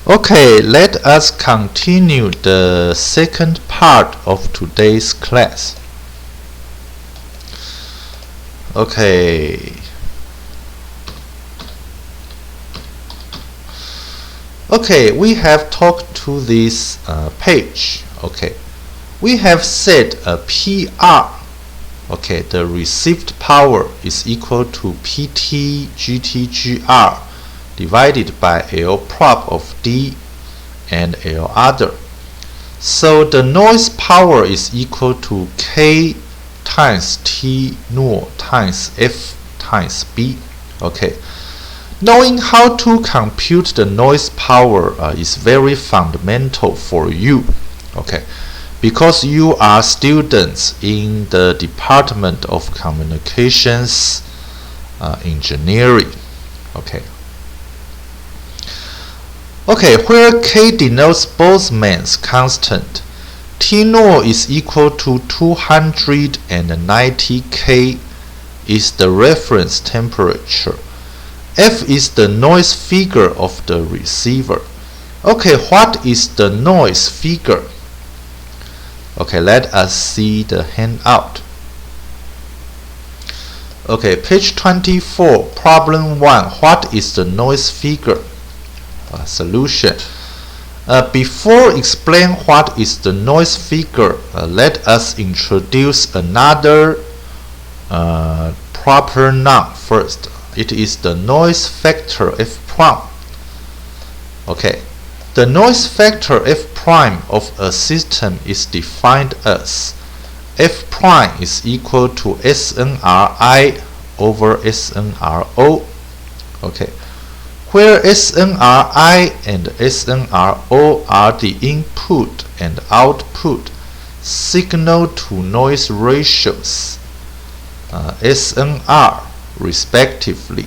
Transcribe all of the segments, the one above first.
Okay, let us continue the second part of today's class. Okay. Okay, we have talked to this page. Okay, we have said a PR. Okay, the received power is equal to PT GT/GR divided by L prop of D and L other. So the noise power is equal to K times T null times F times B. Okay. Knowing how to compute the noise power is very fundamental for you, okay, because you are students in the Department of Communications Engineering, okay. Okay, where K denotes Boltzmann's constant, T null is equal to 290 K is the reference temperature. F is the noise figure of the receiver. Okay, what is the noise figure? Okay, let us see the handout. Okay, page 24, problem 1. What is the noise figure? Solution. Before explain what is the noise figure, let us introduce another proper noun first. It is the noise factor F prime. Okay, the noise factor F prime of a system is defined as F prime is equal to SNRI over SNRO. Okay, where SNRI and SNRO are the input and output signal to noise ratios, SNR respectively.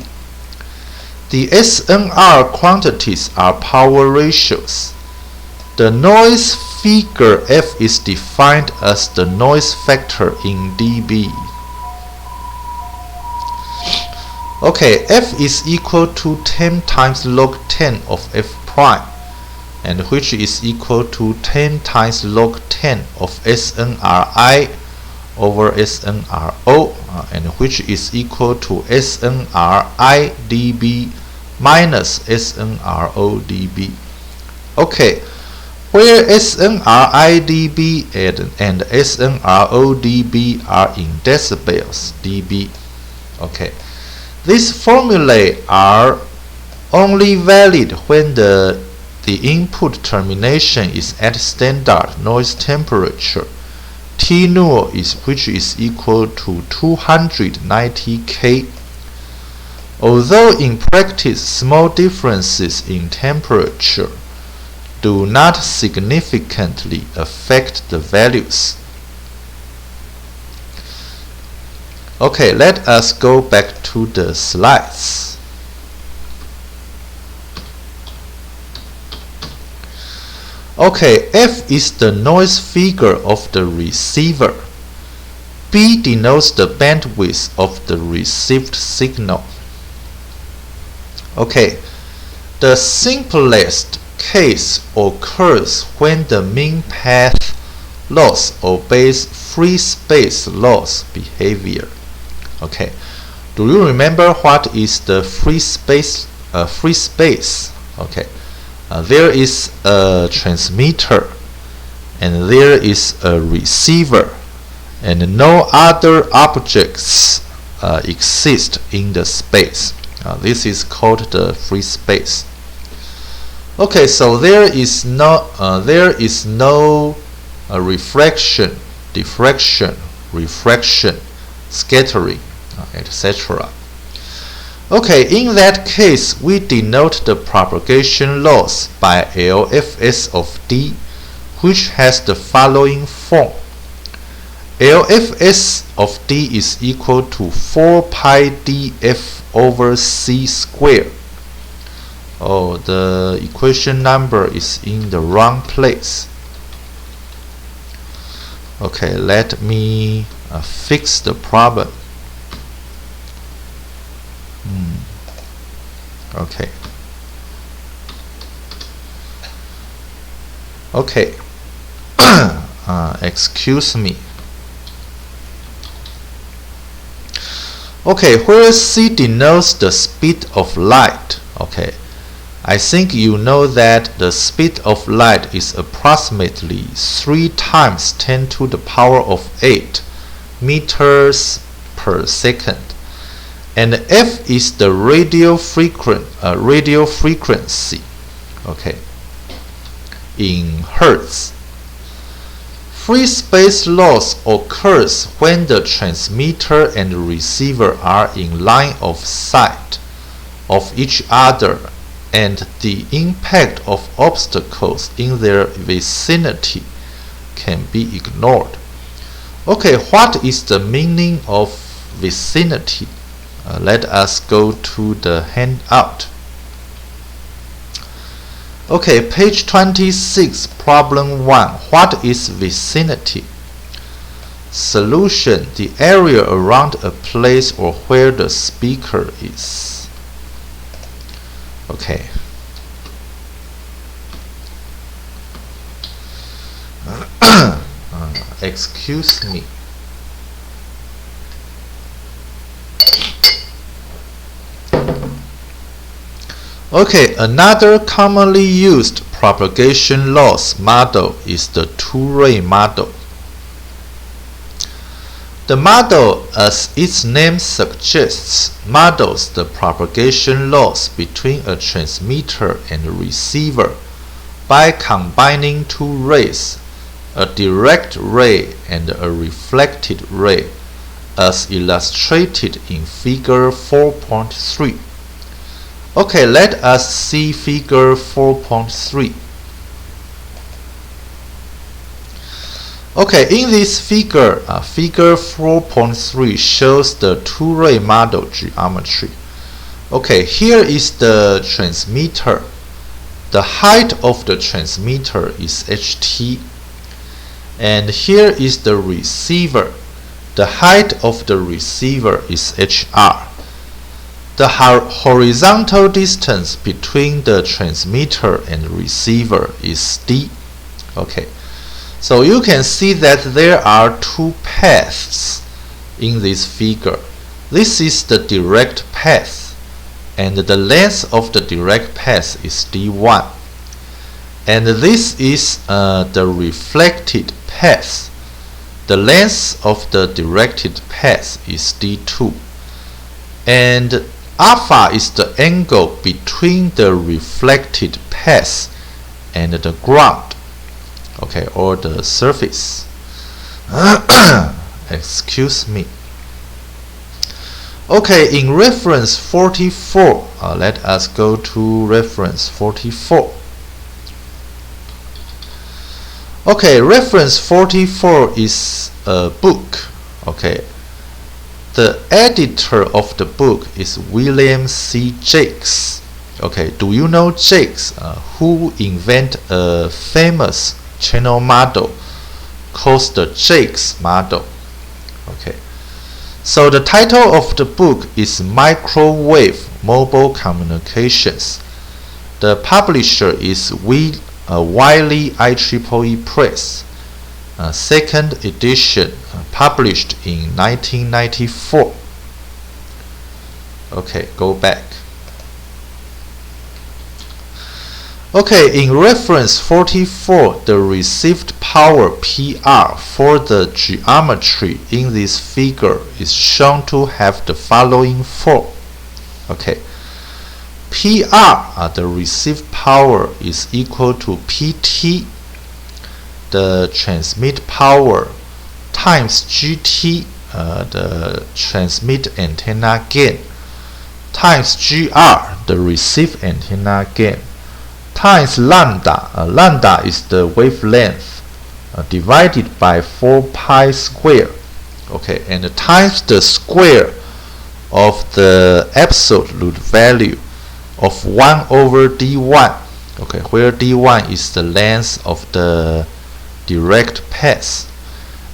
The SNR quantities are power ratios. The noise figure F is defined as the noise factor in dB. Okay, F is equal to 10 times log 10 of F prime, and which is equal to 10 times log 10 of SNRI over SNRO, and which is equal to SNRI dB minus SNRO dB. Okay, where SNRI dB and SNRO dB are in decibels dB. Okay, these formulae are only valid when the input termination is at standard noise temperature. T null which is equal to 290 K. Although in practice small differences in temperature do not significantly affect the values. Okay, let us go back to the slides. Okay, F is the noise figure of the receiver. B denotes the bandwidth of the received signal. Okay, the simplest case occurs when the mean path loss obeys free space loss behavior. Okay, do you remember what is the free space? Okay. There is a transmitter and there is a receiver, and no other objects exist in the space. This is called the free space. Okay, so there is no refraction, diffraction, refraction, scattering, etc. Okay, in that case, we denote the propagation loss by LFS of D, which has the following form. LFS of D is equal to 4 pi dF over C squared. Oh, the equation number is in the wrong place. Okay, let me fix the problem. Okay. Excuse me. Okay, where c denotes the speed of light. Okay, I think you know that the speed of light is approximately 3 times 10 to the power of 8 meters per second. And f is the radio frequency, okay, in hertz. Free space loss occurs when the transmitter and receiver are in line of sight of each other and the impact of obstacles in their vicinity can be ignored. Okay, what is the meaning of vicinity? Let us go to the handout. Okay, page 26, problem 1. What is vicinity? Solution: the area around a place or where the speaker is. Okay. Excuse me. Okay, another commonly used propagation loss model is the two-ray model. The model, as its name suggests, models the propagation loss between a transmitter and a receiver by combining two rays, a direct ray and a reflected ray, as illustrated in figure 4.3. Okay, let us see figure 4.3. Okay, in this figure, figure 4.3 shows the two-ray model geometry. Okay, here is the transmitter. The height of the transmitter is ht. And here is the receiver. The height of the receiver is hr. The horizontal distance between the transmitter and receiver is d. Okay, so you can see that there are two paths in this figure. This is the direct path, and the length of the direct path is d1. And this is the reflected path. The length of the directed path is d2. And alpha is the angle between the reflected path and the ground, okay, or the surface. Excuse me. Okay, in reference 44, let us go to reference 44. Okay, reference 44 is a book. Okay. The editor of the book is William C. Jacques. Okay, do you know Jacques, who invented a famous channel model called the Jacques model? Okay, so the title of the book is Microwave Mobile Communications. The publisher is Wiley IEEE Press. Second edition, published in 1994. Okay, go back. Okay, in reference 44, the received power PR for the geometry in this figure is shown to have the following form. Okay, PR, the received power, is equal to PT, the transmit power, times GT, the transmit antenna gain, times GR, the receive antenna gain, times lambda. Lambda is the wavelength, divided by 4 pi square. Okay, and times the square of the absolute value of 1 over d1. Okay, where d1 is the length of the direct path,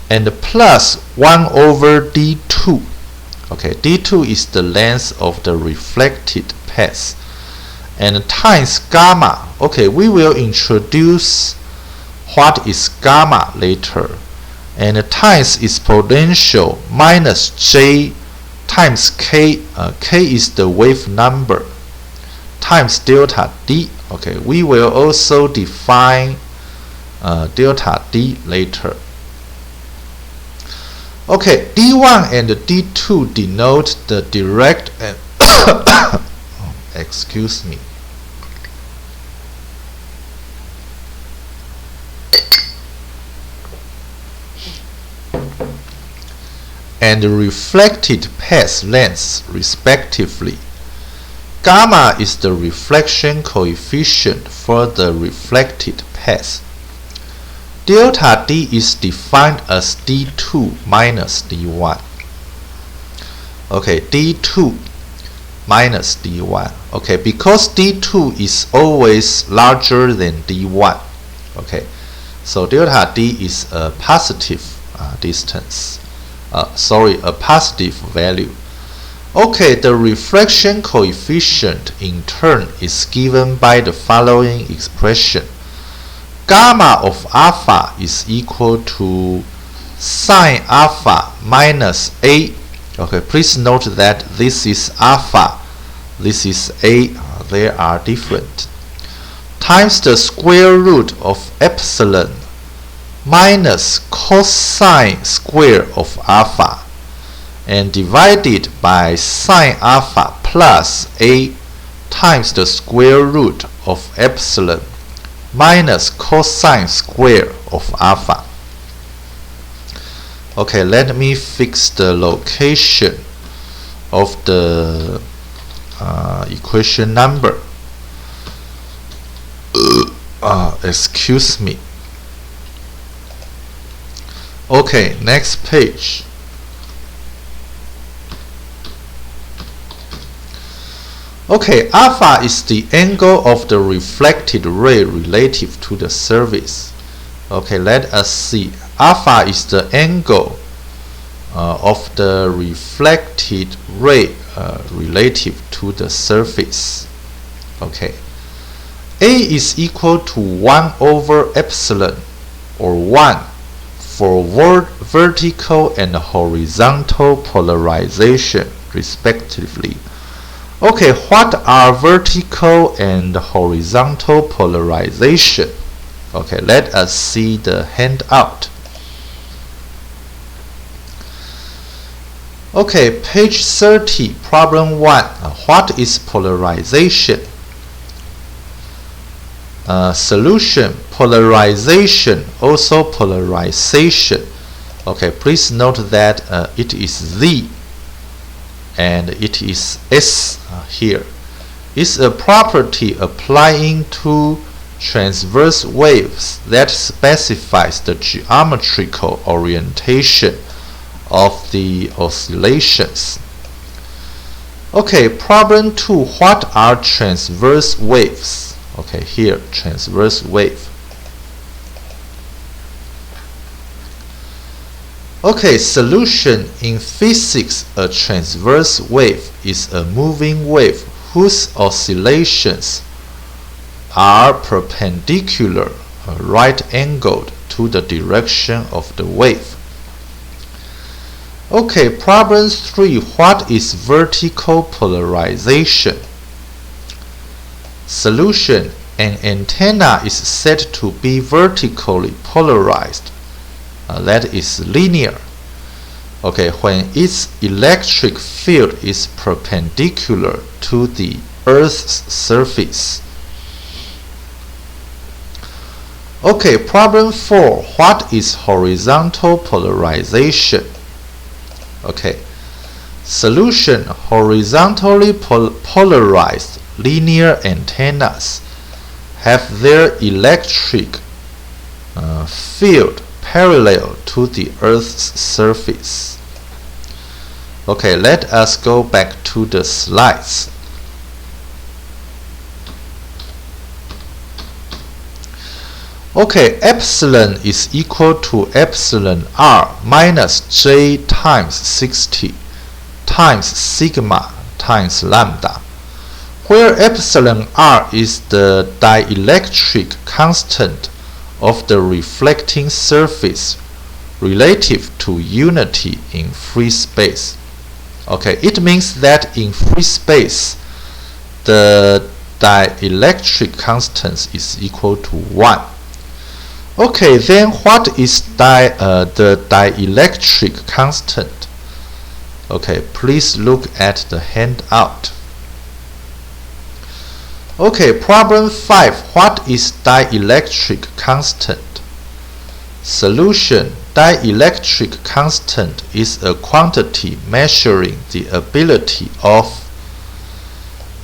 and plus 1 over d2. Okay, d2 is the length of the reflected path, and times gamma. Okay, we will introduce what is gamma later, and times exponential minus j times k, k is the wave number, times delta d. Okay, we will also define delta d later. Okay, d1 and d2 denote the direct and excuse me. And reflected path lengths respectively. Gamma is the reflection coefficient for the reflected path. Delta D is defined as D2 minus D1. Okay, D2 minus D1. Okay, because D2 is always larger than D1. Okay, so delta D is a positive distance. A positive value. Okay, the reflection coefficient in turn is given by the following expression. Gamma of alpha is equal to sine alpha minus A. Okay, please note that this is alpha, this is A, they are different, times the square root of epsilon minus cosine square of alpha, and divided by sine alpha plus A times the square root of epsilon minus cosine square of alpha. Okay, let me fix the location of the equation number. Excuse me. Okay, next page. Okay, alpha is the angle of the reflected ray relative to the surface. Okay, let us see. Alpha is the angle of the reflected ray relative to the surface. Okay, A is equal to 1 over epsilon, or 1, for vertical and horizontal polarization respectively. Okay, what are vertical and horizontal polarization? Okay, let us see the handout. Okay, page 30, problem 1. What is polarization? Solution, polarization, also polarization. Okay, please note that it is Z and it is S here. It's a property applying to transverse waves that specifies the geometrical orientation of the oscillations. Okay, problem 2. What are transverse waves? Okay, here, transverse wave. Okay, solution. In physics, a transverse wave is a moving wave whose oscillations are perpendicular, right-angled to the direction of the wave. Okay, problem 3. What is vertical polarization? Solution. An antenna is said to be vertically polarized. That is linear. Okay, when its electric field is perpendicular to the Earth's surface. Okay, problem 4. What is horizontal polarization? Okay, solution. Horizontally polarized linear antennas have their electric field parallel to the Earth's surface. Okay, let us go back to the slides. Okay, epsilon is equal to epsilon r minus j times 60 times sigma times lambda, where epsilon r is the dielectric constant of the reflecting surface relative to unity in free space. Okay, it means that in free space, the dielectric constant is equal to 1. Okay, then what is the dielectric constant? Okay, please look at the handout. Okay, problem 5. What is dielectric constant? Solution. Dielectric constant is a quantity measuring the ability of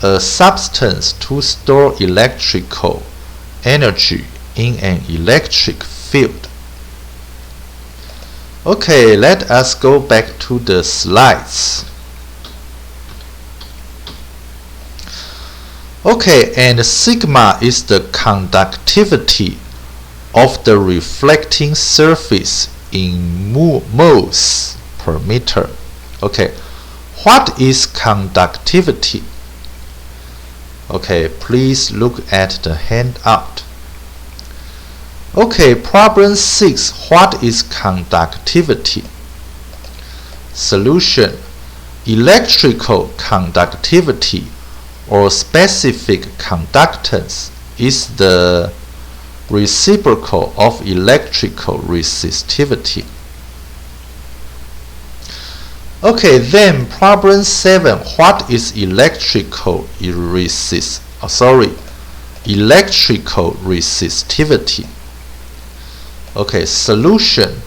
a substance to store electrical energy in an electric field. Okay, let us go back to the slides. Okay, and sigma is the conductivity of the reflecting surface in moles per meter. Okay, what is conductivity? Okay, please look at the handout. Okay, problem 6. What is conductivity? Solution. Electrical conductivity or specific conductance is the reciprocal of electrical resistivity. Okay, then problem 7. What is electrical resistivity? Okay, solution.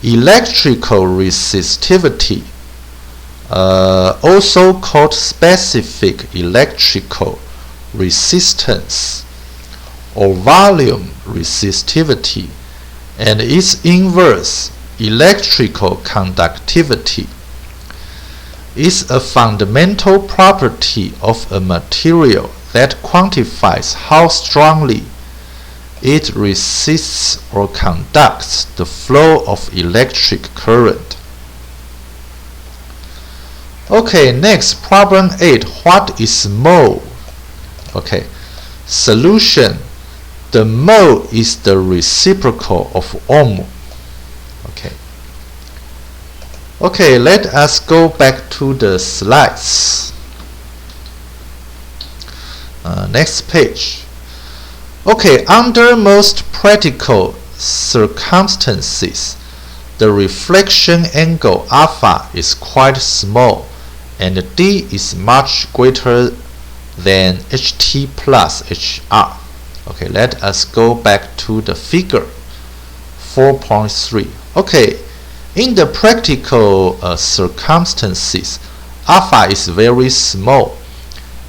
Electrical resistivity, also called specific electrical resistance or volume resistivity, and its inverse, electrical conductivity, is a fundamental property of a material that quantifies how strongly it resists or conducts the flow of electric current. Okay, next, problem 8. What is mole? Okay, solution. The mole is the reciprocal of ohm. Okay, let us go back to the slides. Next page. Okay, under most practical circumstances, the reflection angle alpha is quite small and d is much greater than ht plus hr. Okay, let us go back to the figure 4.3. Okay, in the practical circumstances, alpha is very small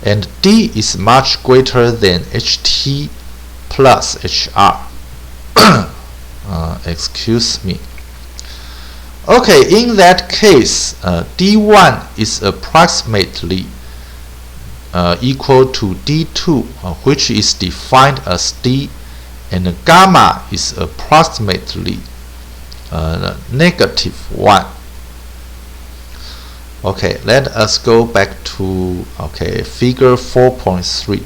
and d is much greater than ht plus hr. Excuse me. Okay, in that case, d1 is approximately equal to d2, which is defined as d, and gamma is approximately -1. Okay, let us go back to figure 4.3.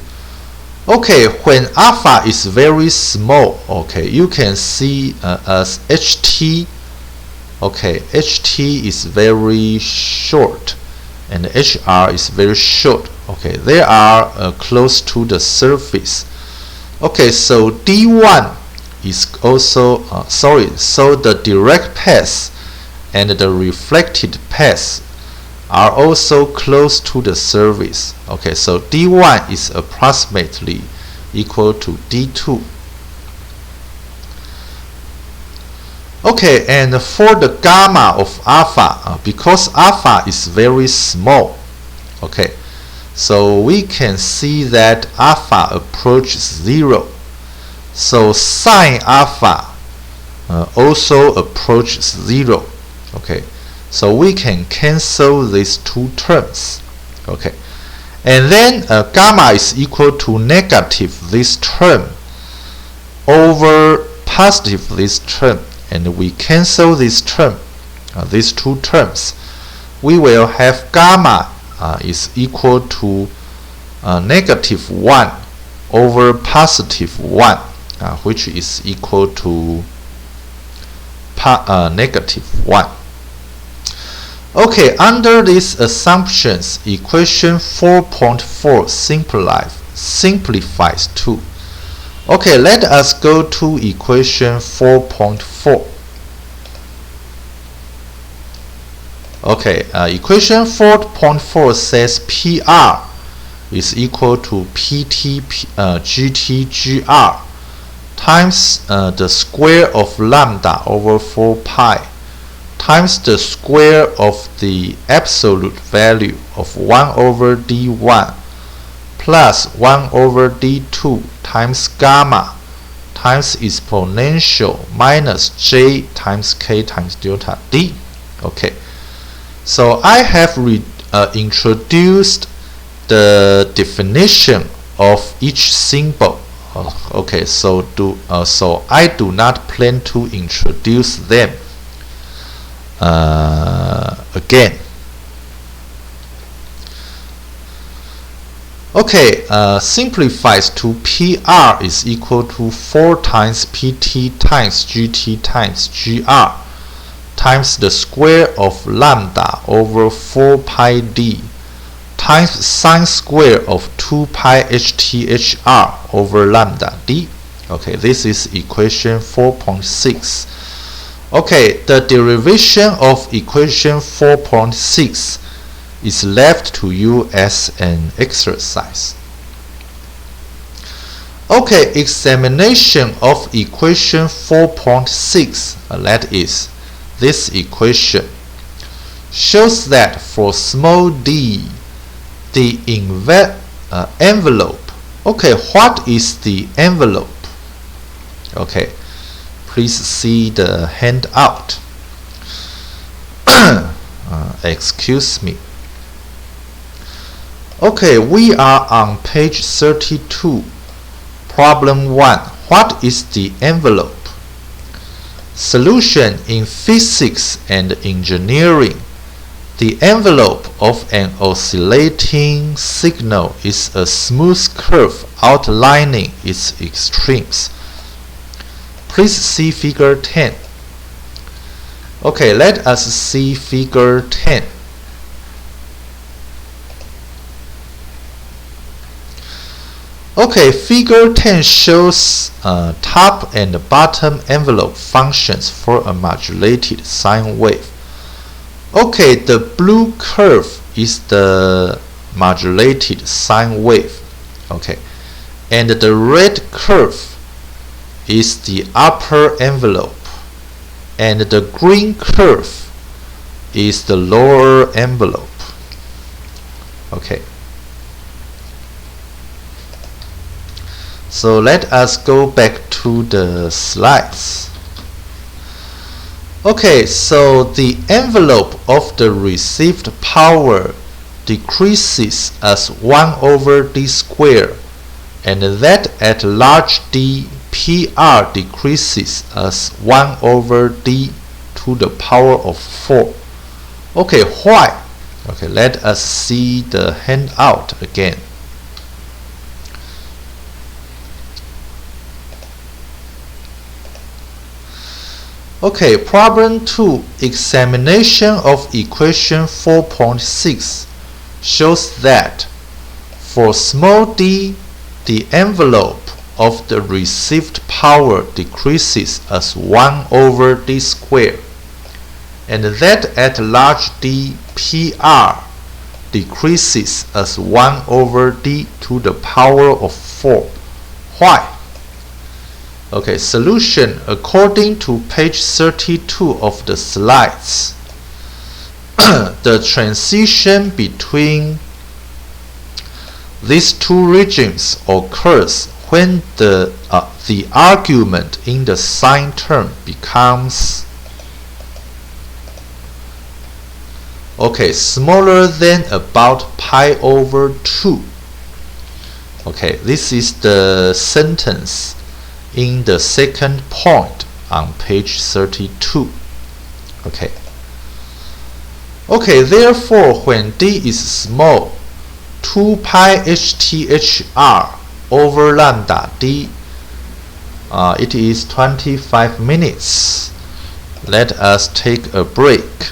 Okay, when alpha is very small, you can see as ht. Okay, ht is very short and hr is very short. Okay, they are close to the surface. Okay, so d1 is also so the direct path and the reflected path are also close to the surface. Okay, so d1 is approximately equal to d2. Okay, and for the gamma of alpha, because alpha is very small, okay, so we can see that alpha approaches 0. So sine alpha also approaches 0. Okay, so we can cancel these two terms. Okay, and then gamma is equal to negative this term over positive this term, and we cancel this term, these two terms. We will have gamma is equal to -1 over +1. which is equal to -1. Okay, under these assumptions, equation 4.4 simplifies too. Okay, let us go to equation 4.4. Okay, equation 4.4 says PR is equal to PT GT GR times the square of lambda over 4 pi times the square of the absolute value of 1 over d1 plus 1 over d2 times gamma times exponential minus j times k times delta d. Okay, so I have introduced the definition of each symbol. Okay, so I do not plan to introduce them again. Okay, simplifies to PR is equal to 4 times PT times GT times GR times the square of lambda over 4 pi d times sine square of 2 pi HTHR over lambda d. Okay, this is equation 4.6. Okay, the derivation of equation 4.6 is left to you as an exercise. Okay, examination of equation 4.6, that is, this equation, shows that for small d, the envelope. Okay, what is the envelope? Okay, please see the handout. Excuse me. Okay, we are on page 32. Problem 1. What is the envelope? Solution in physics and engineering. The envelope of an oscillating signal is a smooth curve outlining its extremes. Please see figure 10. Okay, let us see figure 10. Okay, figure 10 shows top and bottom envelope functions for a modulated sine wave. Okay, the blue curve is the modulated sine wave. Okay, and the red curve is the upper envelope, and the green curve is the lower envelope. Okay. So let us go back to the slides. Okay, so the envelope of the received power decreases as 1 over d squared, and that at large d, PR decreases as 1 over d to the power of 4. Okay, why? Okay, let us see the handout again. Okay, problem 2, examination of equation 4.6 shows that for small d, the envelope of the received power decreases as 1 over d squared, and that at large d, PR decreases as 1 over d to the power of 4. Why? Okay, solution according to page 32 of the slides. The transition between these two regions occurs when the argument in the sine term becomes smaller than about pi over 2. Okay, this is the sentence in the second point on page 32. Okay, therefore when d is small, 2 pi HTHR over lambda d It is 25 minutes. Let us take a break.